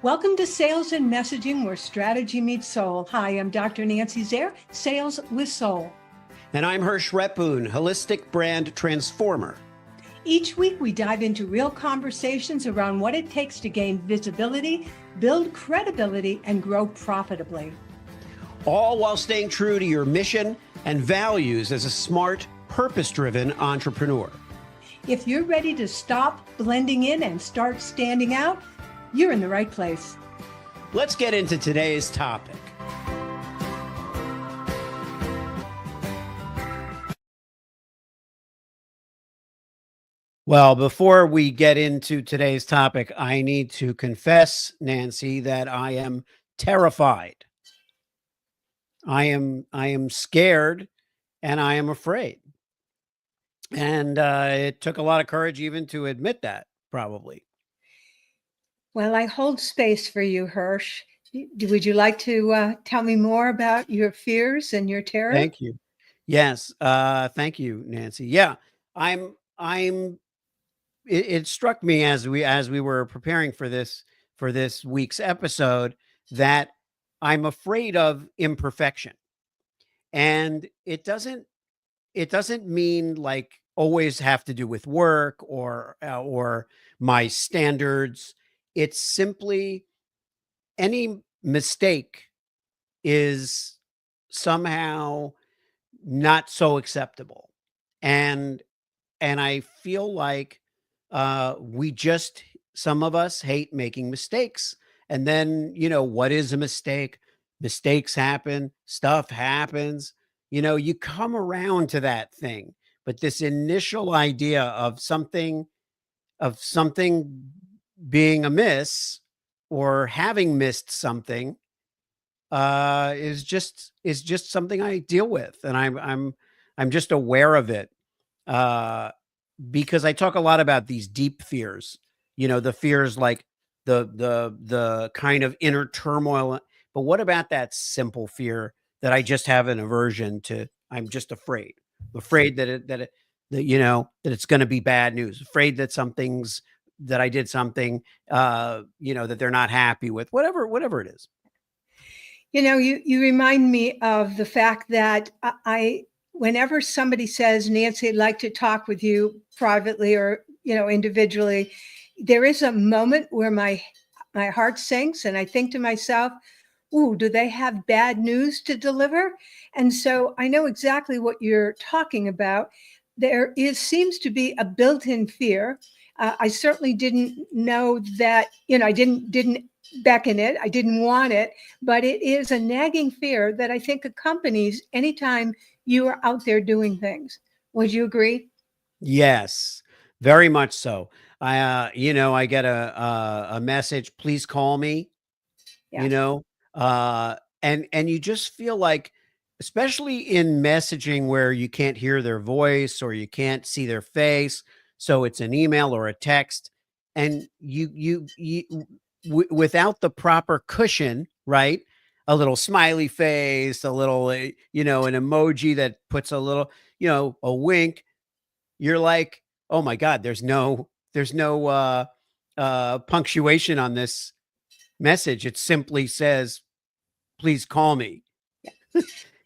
Welcome to Sales and Messaging, where strategy meets soul. Hi, I'm Dr. Nancy Zare, Sales with Soul. And I'm Hirsch Repun, Holistic Brand Transformer. Each week, we dive into real conversations around what it takes to gain visibility, build credibility, and grow profitably. All while staying true to your mission and values as a smart, purpose-driven entrepreneur. If you're ready to stop blending in and start standing out, you're in the right place. Let's get into today's topic. Well, before we get into today's topic, I need to confess, Nancy, that I am terrified. I am scared and I am afraid. And it took a lot of courage even to admit that, probably. Well, I hold space for you, Hirsch. Would you like to tell me more about your fears and your terror? Thank you. Yes. Thank you, Nancy. Yeah, I'm it struck me as we were preparing for this week's episode that I'm afraid of imperfection. And it doesn't mean like always have to do with work or my standards. It's simply any mistake is somehow not so acceptable. And I feel like some of us hate making mistakes. And then, what is a mistake? Mistakes happen, stuff happens, you come around to that thing. But this initial idea of something being amiss or having missed something is just something I deal with. And I'm just aware of it. Because I talk a lot about these deep fears, the fears like the kind of inner turmoil. But what about that simple fear that I just have an aversion to? I'm just afraid that it's going to be bad news, afraid that I did something, that they're not happy with, whatever it is. You remind me of the fact that whenever somebody says, Nancy, I'd like to talk with you privately or, individually, there is a moment where my heart sinks and I think to myself, ooh, do they have bad news to deliver? And so I know exactly what you're talking about. Seems to be a built-in fear. I certainly didn't know that, I didn't beckon it. I didn't want it, but it is a nagging fear that I think accompanies anytime you are out there doing things. Would you agree? Yes, very much so. I get a message, please call me, Yeah. And you just feel like, especially in messaging where you can't hear their voice or you can't see their face. So it's an email or a text, and without the proper cushion, right? A little smiley face, a little, an emoji that puts a little, a wink. You're like, oh my God, there's no punctuation on this message. It simply says, please call me.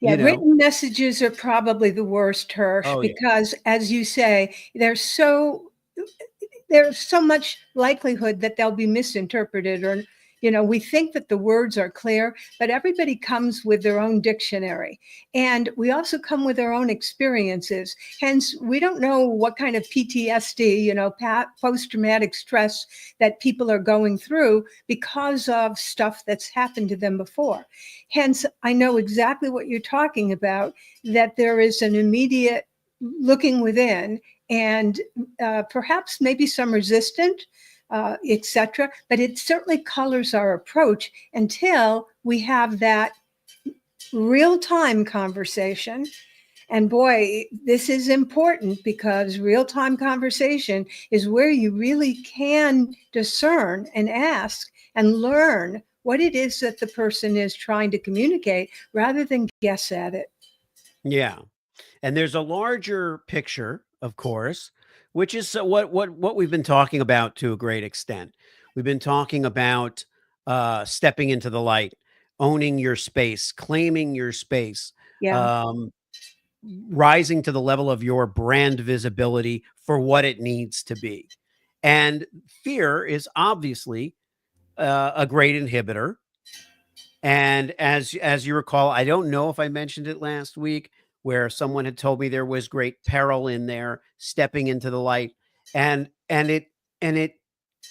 Yeah, written messages are probably the worst, Hirsch, Oh, yeah. because as you say, there's so much likelihood that they'll be misinterpreted or, we think that the words are clear, but everybody comes with their own dictionary. And we also come with our own experiences. Hence, we don't know what kind of PTSD, post-traumatic stress that people are going through because of stuff that's happened to them before. Hence, I know exactly what you're talking about, that there is an immediate looking within and perhaps maybe some resistance, etc. But it certainly colors our approach until we have that real-time conversation. And boy, this is important because real-time conversation is where you really can discern and ask and learn what it is that the person is trying to communicate rather than guess at it. Yeah. And there's a larger picture, of course, which is what we've been talking about to a great extent. We've been talking about stepping into the light, owning your space, claiming your space, Yeah. um, rising to the level of your brand visibility for what it needs to be. And fear is obviously a great inhibitor. And as you recall, I don't know if I mentioned it last week, where someone had told me there was great peril in there, stepping into the light, and it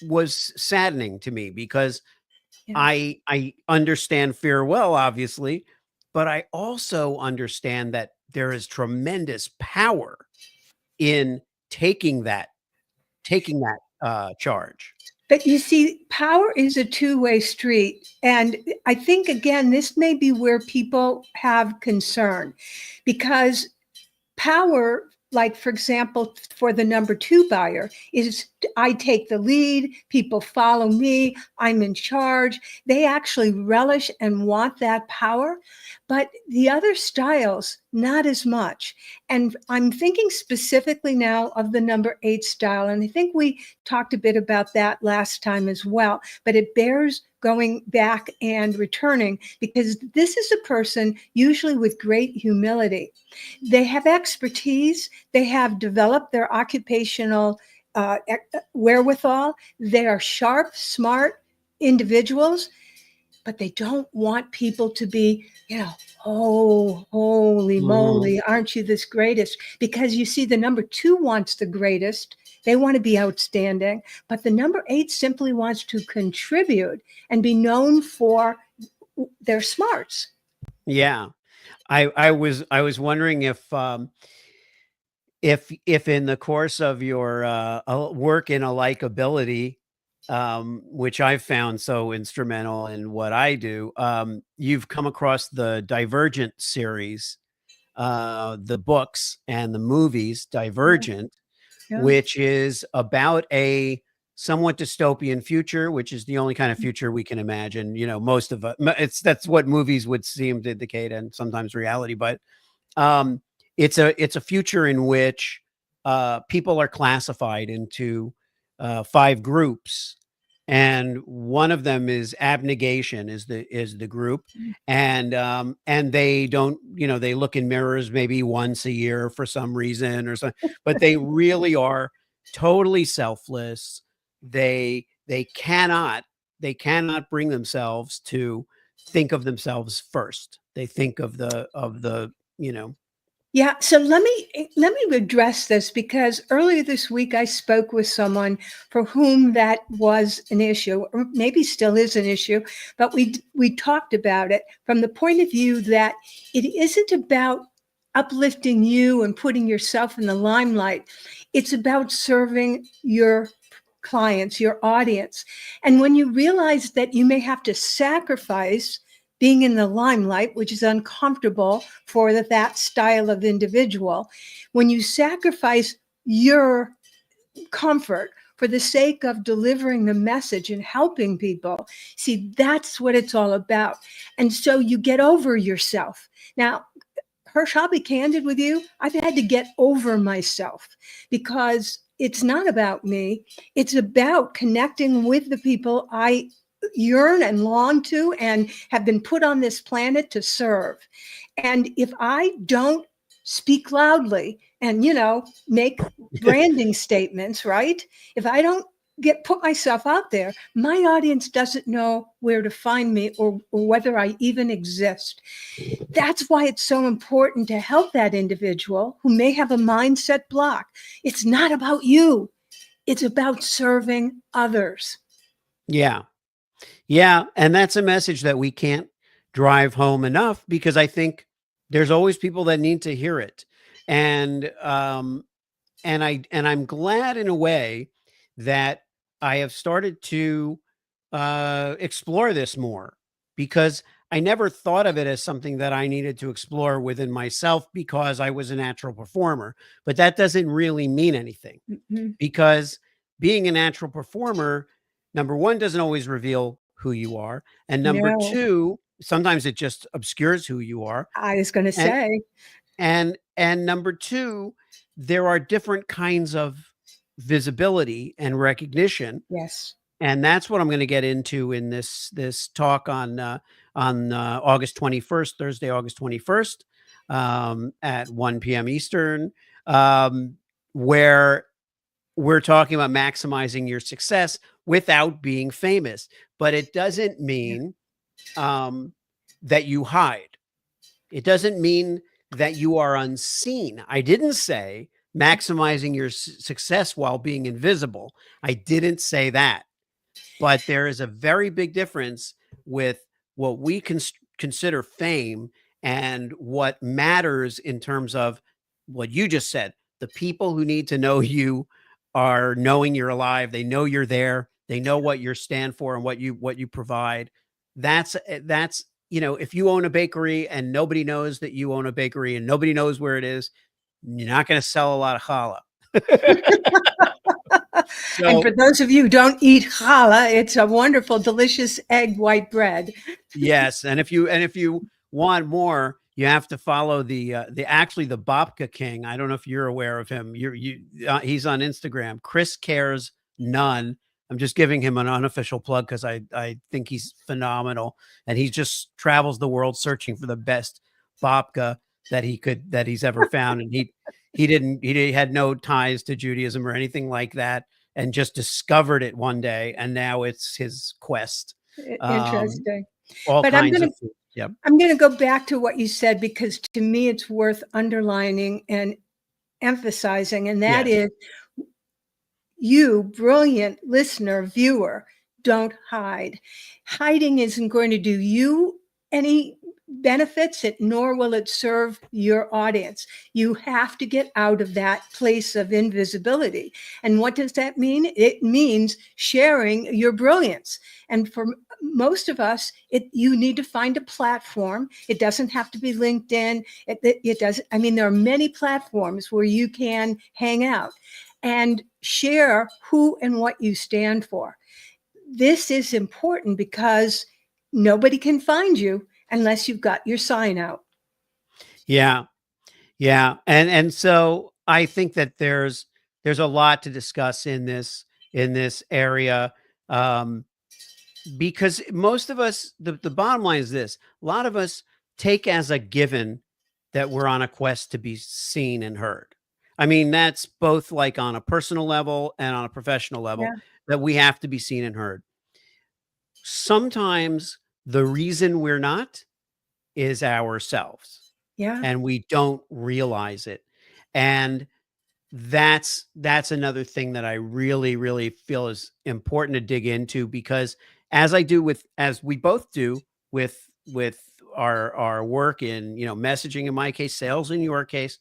was saddening to me because Yeah. I understand fear well, obviously, but I also understand that there is tremendous power in taking that charge. But you see, power is a two-way street. And I think, again, this may be where people have concern because power, like for example, for the number two buyer, is I take the lead, people follow me, I'm in charge. They actually relish and want that power. But the other styles, not as much. And I'm thinking specifically now of the number eight style. And I think we talked a bit about that last time as well. But it bears going back and returning because this is a person usually with great humility. They have expertise, they have developed their occupational wherewithal, they are sharp, smart individuals, but they don't want people to be, oh, holy Mhm. moly, aren't you this greatest? Because you see, the number two wants the greatest. They want to be outstanding, but the number eight simply wants to contribute and be known for their smarts. Yeah. I was wondering if in the course of your work in a likability, which I've found so instrumental in what I do, you've come across the Divergent series, the books and the movies Yeah, Divergent, yeah. which is about a somewhat dystopian future, which is the only kind of future we can imagine. Most of it's that's what movies would seem to indicate, and sometimes reality. But um, it's a future in which people are classified into five groups, and one of them is abnegation is the group, and they don't they look in mirrors maybe once a year for some reason or something, but they really are totally selfless. They cannot bring themselves to think of themselves first. They think of the you know Yeah, so let me address this because earlier this week I spoke with someone for whom that was an issue, or maybe still is an issue, but we talked about it from the point of view that it isn't about uplifting you and putting yourself in the limelight. It's about serving your clients, your audience. And when you realize that you may have to sacrifice being in the limelight, which is uncomfortable for that style of individual, when you sacrifice your comfort for the sake of delivering the message and helping people, see, that's what it's all about. And so you get over yourself. Now, Hirsch, I'll be candid with you. I've had to get over myself because it's not about me. It's about connecting with the people I yearn and long to and have been put on this planet to serve. And if I don't speak loudly and, make branding statements, right? If I don't put myself out there, my audience doesn't know where to find me or whether I even exist. That's why it's so important to help that individual who may have a mindset block. It's not about you, it's about serving others. yeah. Yeah, and that's a message that we can't drive home enough because I think there's always people that need to hear it. And I'm glad in a way that I have started to explore this more, because I never thought of it as something that I needed to explore within myself because I was a natural performer. But that doesn't really mean anything, Mhm. because being a natural performer, number one, doesn't always reveal who you are. And number No, two, sometimes it just obscures who you are. I was going to And say, and number two, there are different kinds of visibility and recognition yes. And that's what I'm going to get into in this talk on August 21st, Thursday, August 21st, at 1 p.m. Eastern, um, where we're talking about maximizing your success without being famous. But it doesn't Yeah. mean um, that you hide. It doesn't mean that you are unseen. I didn't say maximizing your success while being invisible. I didn't say that. But there is a very big difference with what we consider fame and what matters in terms of what you just said. The people who need to know you are knowing you're alive. They know you're there. They know what you stand for and what you provide. That's if you own a bakery and nobody knows that you own a bakery and nobody knows where it is, you're not going to sell a lot of challah. And for So those of you who don't eat challah, it's a wonderful, delicious egg white bread. yes, and if you want more, you have to follow the Babka King. I don't know if you're aware of him. He's on Instagram. Chris Cares None. I'm just giving him an unofficial plug because I think he's phenomenal, and he just travels the world searching for the best babka that he's ever found, and he had no ties to Judaism or anything like that, and just discovered it one day, and now it's his quest. Um, Interesting. all But I'm kinds going of to food. Yep. I'm going to go back to what you said because to me it's worth underlining and emphasizing, and that Yes. is you, brilliant listener, viewer, don't hide. Hiding isn't going to do you any benefits, nor will it serve your audience. You have to get out of that place of invisibility. And what does that mean? It means sharing your brilliance. And for most of us, you need to find a platform. It doesn't have to be LinkedIn. It does. I mean, there are many platforms where you can hang out and share who and what you stand for. This is important because nobody can find you unless you've got your sign out. Yeah. Yeah. And so I think that there's a lot to discuss in this area. Um, because most of us, the bottom line is this: a lot of us take as a given that we're on a quest to be seen and heard. I mean, that's both like on a personal level and on a professional level, Yeah, that we have to be seen and heard. Sometimes the reason we're not is ourselves, yeah, and we don't realize it. And that's another thing that I really, really feel is important to dig into, because as we both do with our work in, messaging, in my case, sales in your case,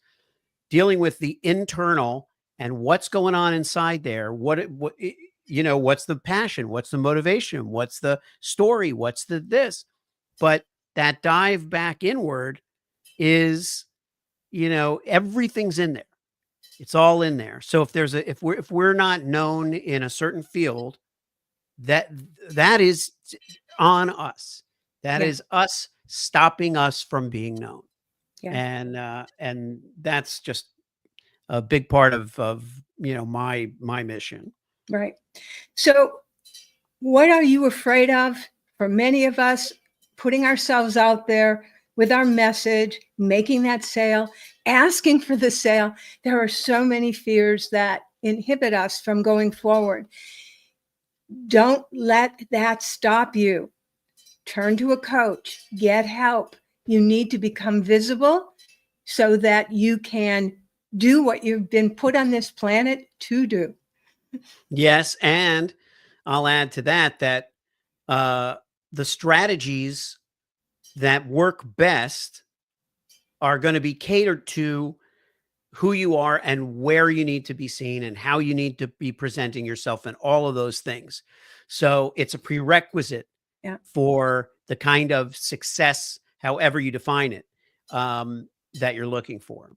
dealing with the internal and what's going on inside there, what's the passion, what's the motivation, what's the story, what's the this. But that dive back inward is, everything's in there. It's all in there. So if we're not known in a certain field, that that is on us. That yeah, is us stopping us from being known. yeah, And that's just a big part of my mission. right. So, what are you afraid of? For many of us, putting ourselves out there with our message, making that sale, asking for the sale, there are so many fears that inhibit us from going forward. Don't let that stop you. Turn to a coach, get help. You need to become visible so that you can do what you've been put on this planet to do. Yes, and I'll add to that uh, the strategies that work best are going to be catered to who you are and where you need to be seen and how you need to be presenting yourself and all of those things. So it's a prerequisite Yeah. for the kind of success, however you define it, that you're looking for.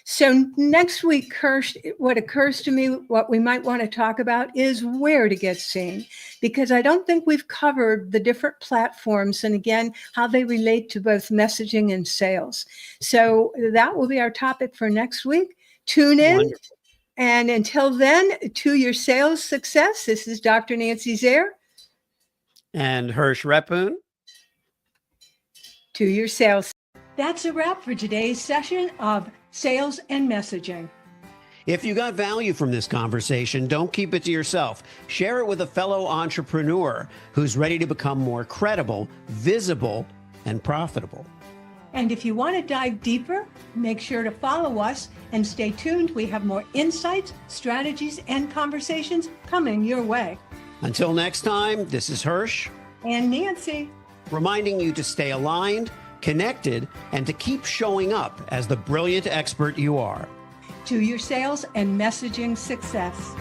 So next week, Kirsch, what occurs to me, what we might want to talk about is where to get seen, because I don't think we've covered the different platforms and again, how they relate to both messaging and sales. So that will be our topic for next week. Tune in Wonderful. And until then, to your sales success, this is Dr. Nancy Zare. And Hirsch Repun. To your sales. That's a wrap for today's session of Sales and Messaging. If you got value from this conversation, don't keep it to yourself. Share it with a fellow entrepreneur who's ready to become more credible, visible, and profitable. And if you want to dive deeper, make sure to follow us and stay tuned. We have more insights, strategies, and conversations coming your way. Until next time, this is Hirsch and Nancy, reminding you to stay aligned, connected, and to keep showing up as the brilliant expert you are. To your sales and messaging success.